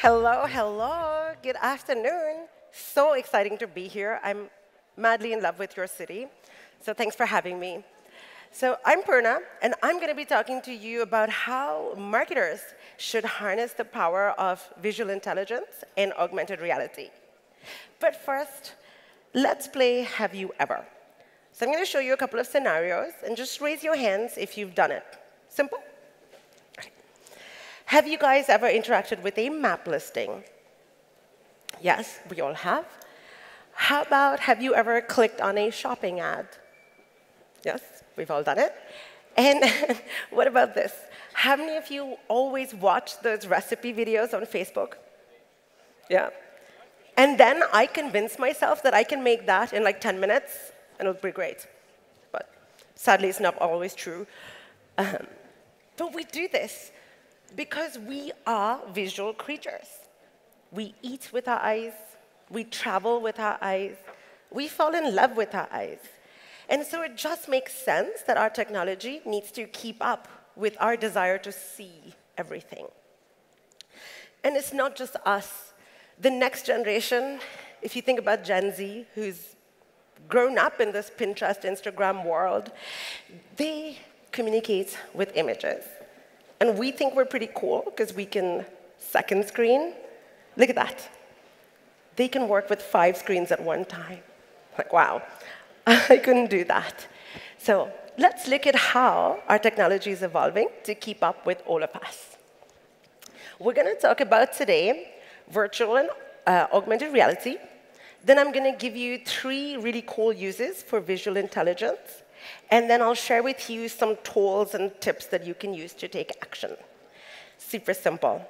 Hello, hello. Good afternoon. So exciting to be here. I'm madly in love with your city. So thanks for having me. So I'm Purna, and I'm going to be talking to you about how marketers should harness the power of visual intelligence and augmented reality. But first, let's play Have You Ever? So I'm going to show you a couple of scenarios, and just raise your hands if you've done it. Simple? Okay. Have you guys ever interacted with a map listing? Yes, we all have. How about have you ever clicked on a shopping ad? Yes, we've all done it. And what about this? How many of you always watch those recipe videos on Facebook? Yeah. And then I convince myself that I can make that in like 10 minutes, and it'll be great. But sadly, it's not always true. But we do this because we are visual creatures. We eat with our eyes. We travel with our eyes. We fall in love with our eyes. And so it just makes sense that our technology needs to keep up with our desire to see everything. And it's not just us. The next generation, if you think about Gen Z, who's grown up in this Pinterest, Instagram world, they communicate with images. And we think we're pretty cool because we can second screen. Look at that. They can work with 5 screens at one time. Like, wow, I couldn't do that. So let's look at how our technology is evolving to keep up with all of us. We're going to talk about today virtual and augmented reality. Then I'm going to give you 3 really cool uses for visual intelligence. And then I'll share with you some tools and tips that you can use to take action. Super simple.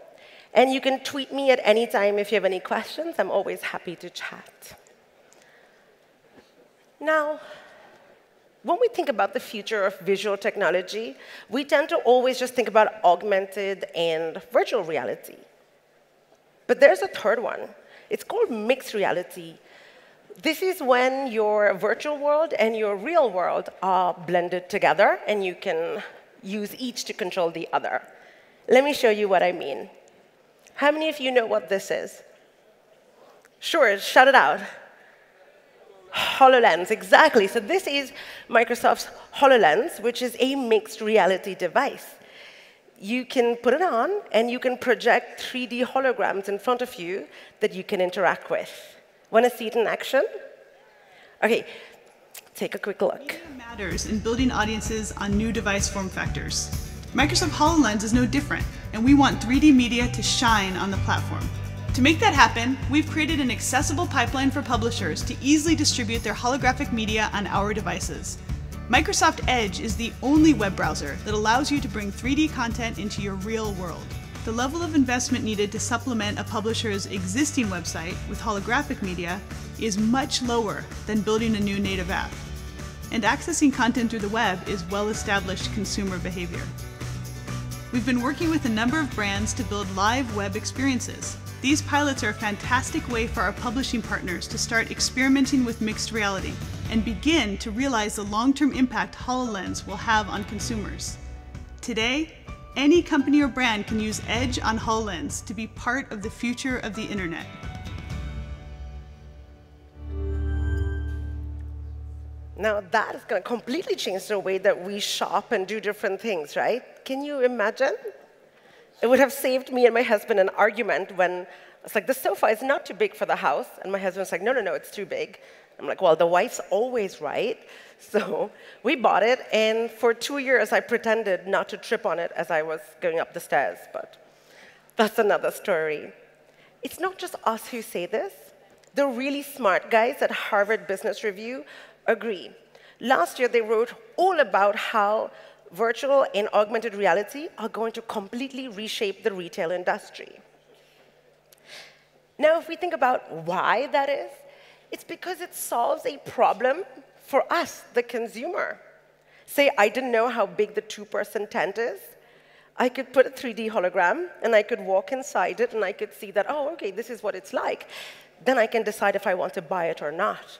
And you can tweet me at any time if you have any questions. I'm always happy to chat. Now, when we think about the future of visual technology, we tend to always just think about augmented and virtual reality. But there's a third one. It's called mixed reality. This is when your virtual world and your real world are blended together, and you can use each to control the other. Let me show you what I mean. How many of you know what this is? Sure, shout it out. Hololens, exactly. So this is Microsoft's Hololens, which is a mixed reality device. You can put it on, and you can project 3D holograms in front of you that you can interact with. Want to see it in action? OK, take a quick look. Media matters in building audiences on new device form factors. Microsoft HoloLens is no different, and we want 3D media to shine on the platform. To make that happen, we've created an accessible pipeline for publishers to easily distribute their holographic media on our devices. Microsoft Edge is the only web browser that allows you to bring 3D content into your real world. The level of investment needed to supplement a publisher's existing website with holographic media is much lower than building a new native app. And accessing content through the web is well-established consumer behavior. We've been working with a number of brands to build live web experiences. These pilots are a fantastic way for our publishing partners to start experimenting with mixed reality and begin to realize the long-term impact HoloLens will have on consumers. Today, any company or brand can use Edge on HoloLens to be part of the future of the internet. Now, that is going to completely change the way that we shop and do different things, right? Can you imagine? It would have saved me and my husband an argument when it's like, the sofa is not too big for the house. And my husband's like, no, no, no, it's too big. I'm like, well, the wife's always right. So we bought it. And for 2 years, I pretended not to trip on it as I was going up the stairs. But that's another story. It's not just us who say this. The really smart guys at Harvard Business Review agree. Last year, they wrote all about how virtual and augmented reality are going to completely reshape the retail industry. Now, if we think about why that is, it's because it solves a problem for us, the consumer. Say I didn't know how big the 2-person tent is. I could put a 3D hologram, and I could walk inside it, and I could see that, oh, OK, this is what it's like. Then I can decide if I want to buy it or not.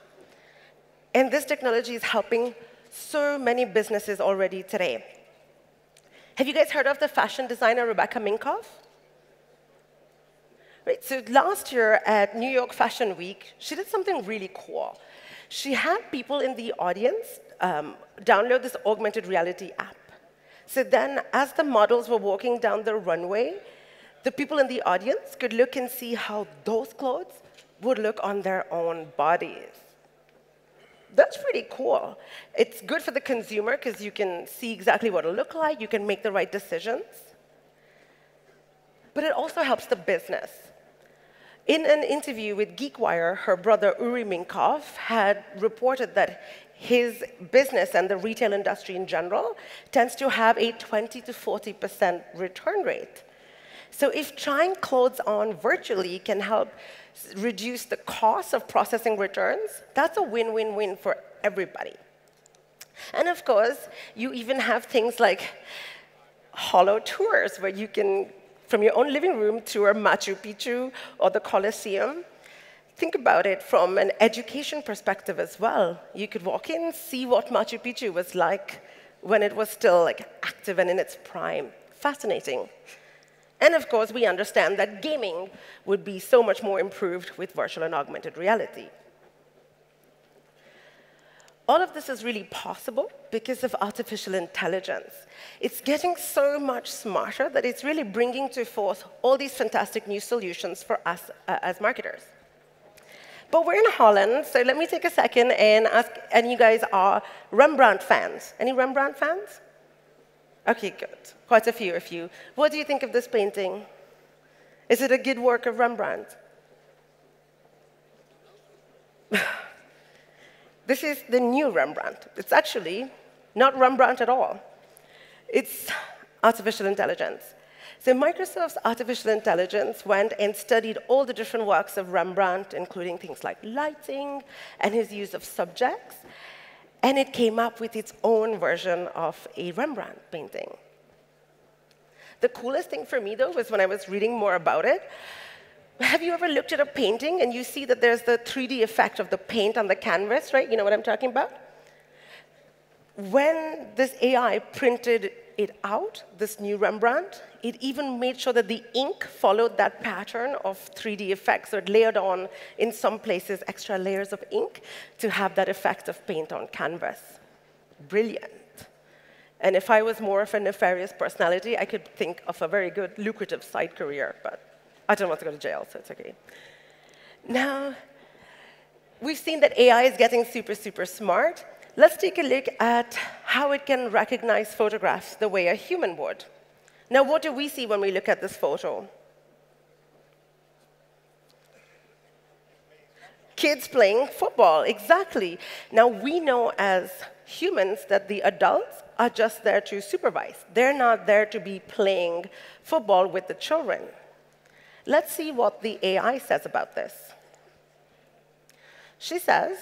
And this technology is helping so many businesses already today. Have you guys heard of the fashion designer Rebecca Minkoff? Right? So last year at New York Fashion Week, she did something really cool. She had people in the audience download this augmented reality app. So then, as the models were walking down the runway, the people in the audience could look and see how those clothes would look on their own bodies. That's pretty cool. It's good for the consumer because you can see exactly what it'll look like. You can make the right decisions. But it also helps the business. In an interview with GeekWire, her brother Uri Minkoff had reported that his business and the retail industry in general tends to have a 20 to 40% return rate. So if trying clothes on virtually can help reduce the cost of processing returns, that's a win-win-win for everybody. And of course, you even have things like holo tours, where you can, from your own living room, tour Machu Picchu or the Colosseum. Think about it from an education perspective as well. You could walk in, see what Machu Picchu was like when it was still active and in its prime. Fascinating. And of course, we understand that gaming would be so much more improved with virtual and augmented reality. All of this is really possible because of artificial intelligence. It's getting so much smarter that it's really bringing to forth all these fantastic new solutions for us as marketers. But we're in Holland, so let me take a second and ask, and you guys are Rembrandt fans. Any Rembrandt fans? OK, good. Quite a few of you. What do you think of this painting? Is it a good work of Rembrandt? This is the new Rembrandt. It's actually not Rembrandt at all. It's artificial intelligence. So Microsoft's artificial intelligence went and studied all the different works of Rembrandt, including things like lighting and his use of subjects, and it came up with its own version of a Rembrandt painting. The coolest thing for me, though, was when I was reading more about it. Have you ever looked at a painting and you see that there's the 3D effect of the paint on the canvas, right? You know what I'm talking about? When this AI printed it out, this new Rembrandt, it even made sure that the ink followed that pattern of 3D effects. So it layered on, in some places, extra layers of ink to have that effect of paint on canvas. Brilliant. And if I was more of a nefarious personality, I could think of a very good, lucrative side career. But I don't want to go to jail, so it's OK. Now, we've seen that AI is getting super, super smart. Let's take a look at how it can recognize photographs the way a human would. Now, what do we see when we look at this photo? Kids playing football, exactly. Now, we know as humans that the adults are just there to supervise. They're not there to be playing football with the children. Let's see what the AI says about this. She says,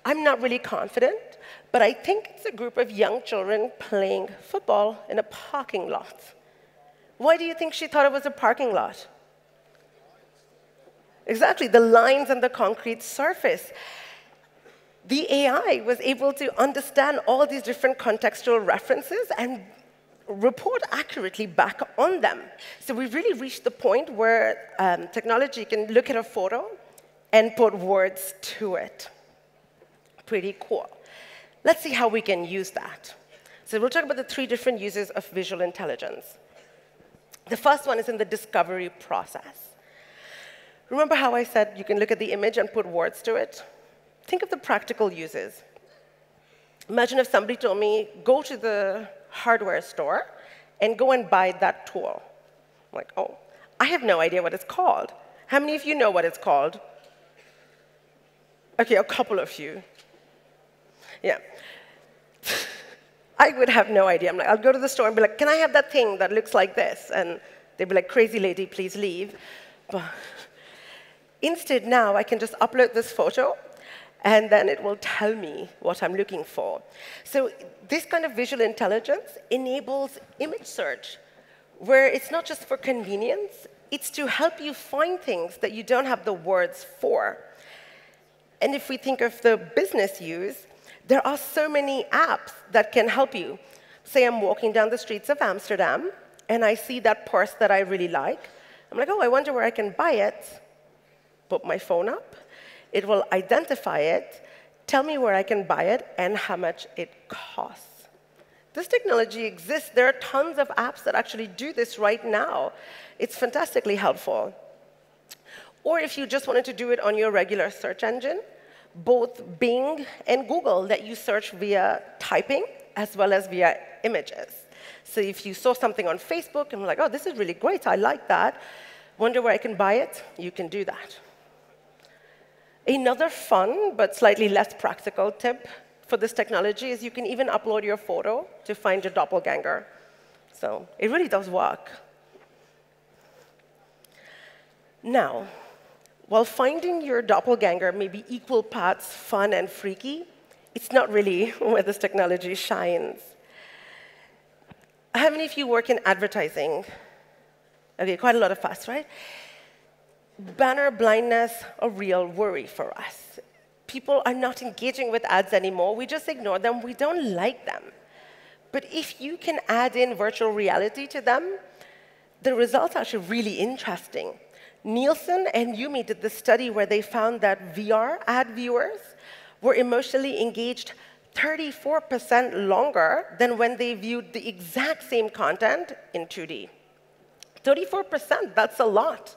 I'm not really confident, but I think it's a group of young children playing football in a parking lot. Why do you think she thought it was a parking lot? Exactly, the lines on the concrete surface. The AI was able to understand all these different contextual references and report accurately back on them. So we've really reached the point where technology can look at a photo and put words to it. Pretty cool. Let's see how we can use that. So we'll talk about the 3 different uses of visual intelligence. The first one is in the discovery process. Remember how I said you can look at the image and put words to it? Think of the practical uses. Imagine if somebody told me, go to the hardware store and go and buy that tool. I'm like, oh, I have no idea what it's called. How many of you know what it's called? OK, a couple of you. Yeah. I would have no idea. I'll go to the store and be like, can I have that thing that looks like this? And they'd be like, crazy lady, please leave. But instead, now, I can just upload this photo, and then it will tell me what I'm looking for. So this kind of visual intelligence enables image search, where it's not just for convenience. It's to help you find things that you don't have the words for. And if we think of the business use, there are so many apps that can help you. Say I'm walking down the streets of Amsterdam, and I see that purse that I really like. I'm like, oh, I wonder where I can buy it. Put my phone up. It will identify it, tell me where I can buy it, and how much it costs. This technology exists. There are tons of apps that actually do this right now. It's fantastically helpful. Or if you just wanted to do it on your regular search engine, both Bing and Google let you search via typing as well as via images. So if you saw something on Facebook and were like, oh, this is really great, I like that, wonder where I can buy it, you can do that. Another fun but slightly less practical tip for this technology is you can even upload your photo to find your doppelganger. So it really does work. Now, while finding your doppelganger may be equal parts fun and freaky, it's not really where this technology shines. How many of you work in advertising? Okay, quite a lot of us, right? Banner blindness, a real worry for us. People are not engaging with ads anymore. We just ignore them. We don't like them. But if you can add in virtual reality to them, the results are actually really interesting. Nielsen and Yumi did this study where they found that VR ad viewers were emotionally engaged 34% longer than when they viewed the exact same content in 2D. 34%, that's a lot.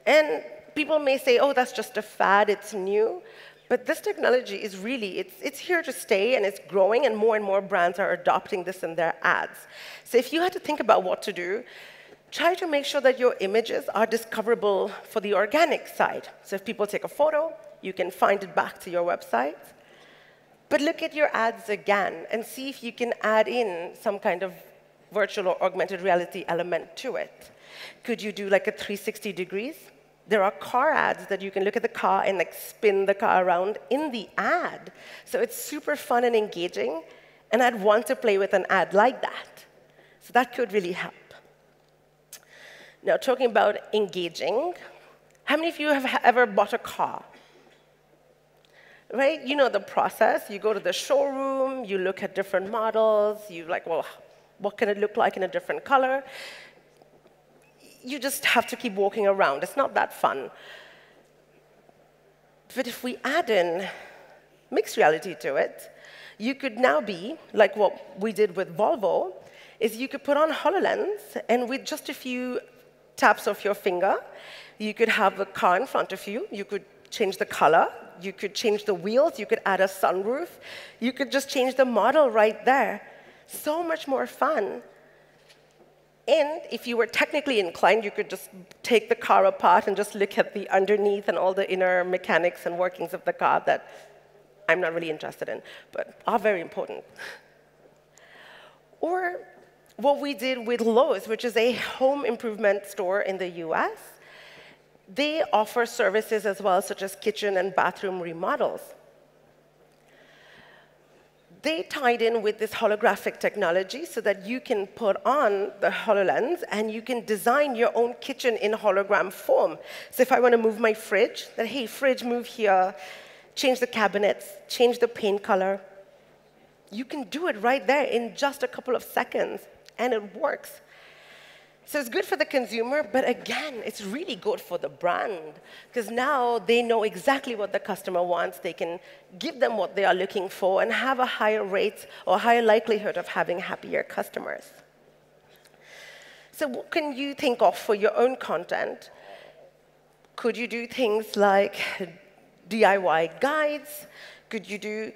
And people may say, oh, that's just a fad, it's new. But this technology is really, it's here to stay, and it's growing, and more brands are adopting this in their ads. So if you had to think about what to do, try to make sure that your images are discoverable for the organic side. So if people take a photo, you can find it back to your website. But look at your ads again and see if you can add in some kind of virtual or augmented reality element to it. Could you do like a 360 degrees? There are car ads that you can look at the car and like spin the car around in the ad. So it's super fun and engaging, and I'd want to play with an ad like that. So that could really help. Now, talking about engaging, how many of you have ever bought a car? Right? You know the process. You go to the showroom, you look at different models, you're like, well, what can it look like in a different color? You just have to keep walking around. It's not that fun. But if we add in mixed reality to it, you could now be, like what we did with Volvo, is you could put on HoloLens, and with just a few taps of your finger, you could have a car in front of you. You could change the color. You could change the wheels. You could add a sunroof. You could just change the model right there. So much more fun. And if you were technically inclined, you could just take the car apart and just look at the underneath and all the inner mechanics and workings of the car that I'm not really interested in, but are very important. Or what we did with Lowe's, which is a home improvement store in the US. They offer services as well, such as kitchen and bathroom remodels. They tied in with this holographic technology so that you can put on the HoloLens and you can design your own kitchen in hologram form. So if I want to move my fridge, then hey, fridge, move here, change the cabinets, change the paint color. You can do it right there in just a couple of seconds, and it works. So it's good for the consumer, but again, it's really good for the brand, because now they know exactly what the customer wants. They can give them what they are looking for and have a higher rate or higher likelihood of having happier customers. So what can you think of for your own content? Could you do things like DIY guides? Could you do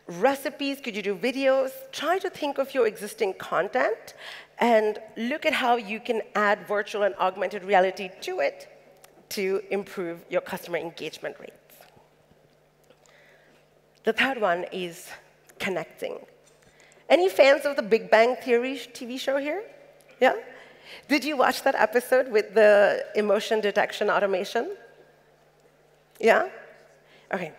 recipes? Could you do videos? Try to think of your existing content and look at how you can add virtual and augmented reality to it to improve your customer engagement rates. The third one is connecting. Any fans of the Big Bang Theory TV show here? Yeah? Did you watch that episode with the emotion detection automation? Yeah? OK.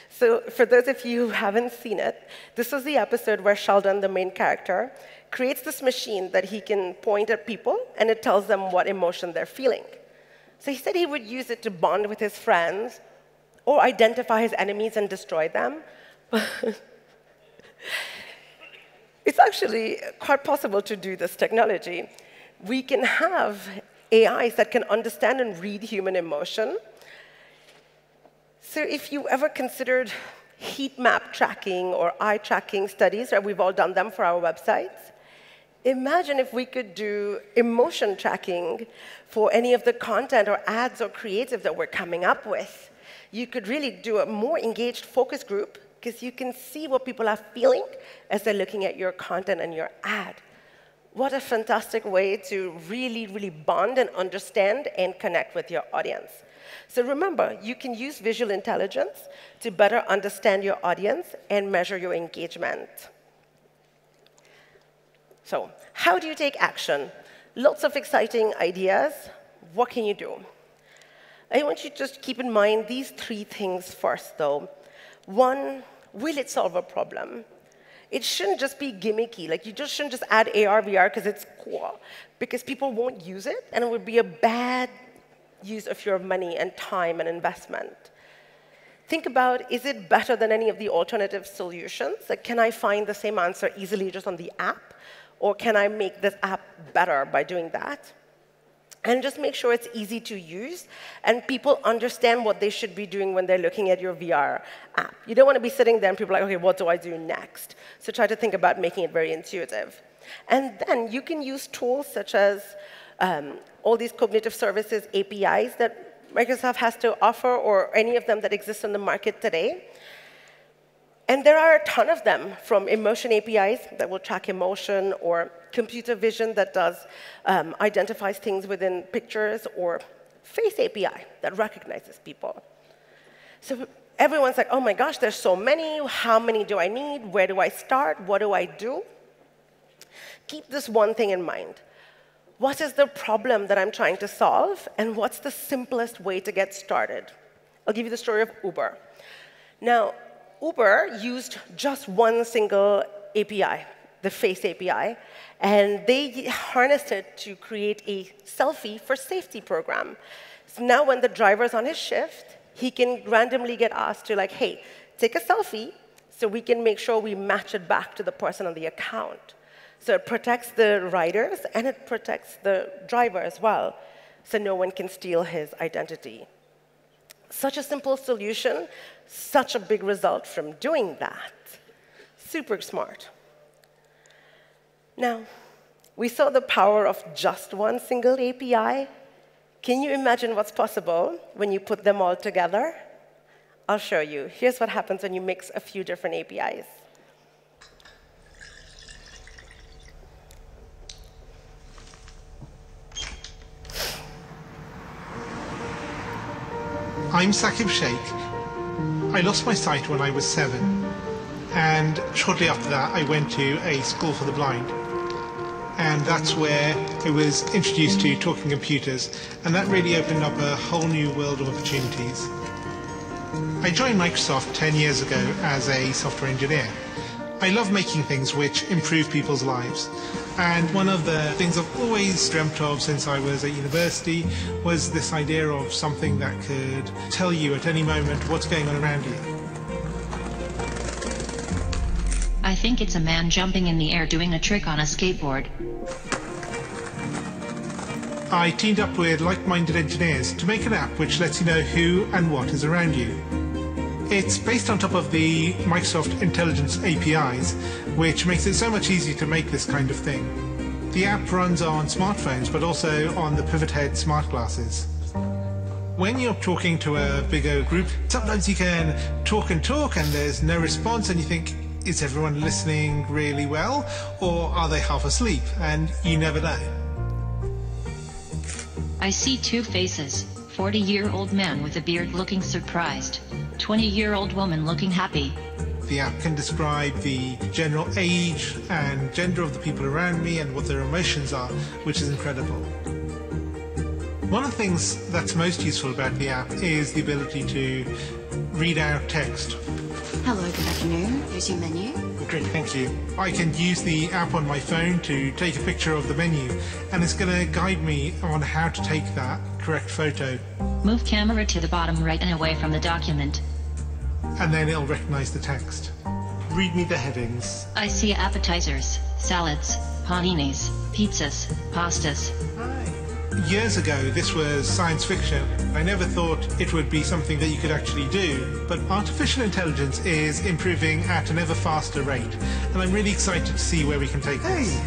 So for those of you who haven't seen it, this was the episode where Sheldon, the main character, creates this machine that he can point at people, and it tells them what emotion they're feeling. So he said he would use it to bond with his friends or identify his enemies and destroy them. It's actually quite possible to do this technology. We can have AIs that can understand and read human emotion. So if you ever considered heat map tracking or eye tracking studies, right, we've all done them for our websites. Imagine if we could do emotion tracking for any of the content or ads or creative that we're coming up with. You could really do a more engaged focus group because you can see what people are feeling as they're looking at your content and your ad. What a fantastic way to really, really bond and understand and connect with your audience. So remember, you can use visual intelligence to better understand your audience and measure your engagement. So how do you take action? Lots of exciting ideas. What can you do? I want you to just keep in mind these 3 things first, though. 1, will it solve a problem? It shouldn't just be gimmicky. Like, you just shouldn't just add AR, VR because it's cool, because people won't use it, and it would be a bad use of your money and time and investment. Think about, is it better than any of the alternative solutions? Like, can I find the same answer easily just on the app? Or can I make this app better by doing that? And just make sure it's easy to use and people understand what they should be doing when they're looking at your VR app. You don't want to be sitting there and people are like, OK, what do I do next? So try to think about making it very intuitive. And then you can use tools such as all these cognitive services APIs that Microsoft has to offer, or any of them that exist on the market today. And there are a ton of them, from emotion APIs that will track emotion, or computer vision that identifies things within pictures, or face API that recognizes people. So everyone's like, oh my gosh, there's so many. How many do I need? Where do I start? What do I do? Keep this one thing in mind. What is the problem that I'm trying to solve? And what's the simplest way to get started? I'll give you the story of Uber. Now, Uber used just one single API, the Face API, and they harnessed it to create a selfie for safety program. So now when the driver's on his shift, he can randomly get asked to, like, hey, take a selfie so we can make sure we match it back to the person on the account. So it protects the riders, and it protects the driver as well, so no one can steal his identity. Such a simple solution, such a big result from doing that. Super smart. Now, we saw the power of just one single API. Can you imagine what's possible when you put them all together? I'll show you. Here's what happens when you mix a few different APIs. I'm Saqib Sheikh. I lost my sight when I was 7, and shortly after that I went to a school for the blind. And that's where I was introduced to talking computers, and that really opened up a whole new world of opportunities. I joined Microsoft 10 years ago as a software engineer. I love making things which improve people's lives. And one of the things I've always dreamt of since I was at university was this idea of something that could tell you at any moment what's going on around you. I think it's a man jumping in the air doing a trick on a skateboard. I teamed up with like-minded engineers to make an app which lets you know who and what is around you. It's based on top of the Microsoft Intelligence APIs, which makes it so much easier to make this kind of thing. The app runs on smartphones, but also on the Pivot Head smart glasses. When you're talking to a bigger group, sometimes you can talk and there's no response, and you think, is everyone listening really well, or are they half asleep? And you never know. I see 2 faces, 40-year-old man with a beard looking surprised, 20-year-old woman looking happy. The app can describe the general age and gender of the people around me and what their emotions are, which is incredible. One of the things that's most useful about the app is the ability to read out text. Hello, good afternoon. Here's your menu. Great, thank you. I can use the app on my phone to take a picture of the menu, and it's going to guide me on how to take that correct photo. Move camera to the bottom right and away from the document. And then it'll recognize the text. Read me the headings. I see appetizers, salads, paninis, pizzas, pastas. Hi. Years ago, this was science fiction. I never thought it would be something that you could actually do. But artificial intelligence is improving at an ever faster rate. And I'm really excited to see where we can take this.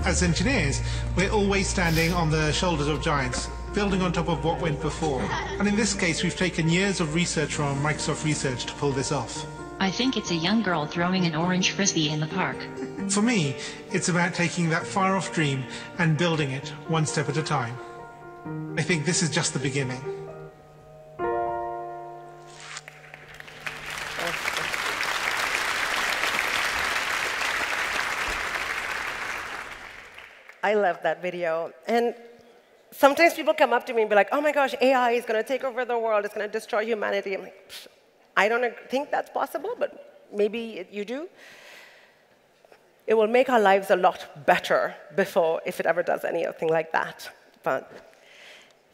As engineers, we're always standing on the shoulders of giants, building on top of what went before. And in this case, we've taken years of research from Microsoft Research to pull this off. I think it's a young girl throwing an orange frisbee in the park. For me, it's about taking that far-off dream and building it one step at a time. I think this is just the beginning. I love that video. And sometimes people come up to me and be like, oh my gosh, AI is going to take over the world. It's going to destroy humanity. I'm like, I don't think that's possible, but maybe you do. It will make our lives a lot better before, if it ever does anything like that.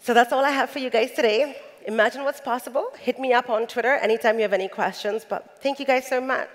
So that's all I have for you guys today. Imagine what's possible. Hit me up on Twitter anytime you have any questions. But thank you guys so much.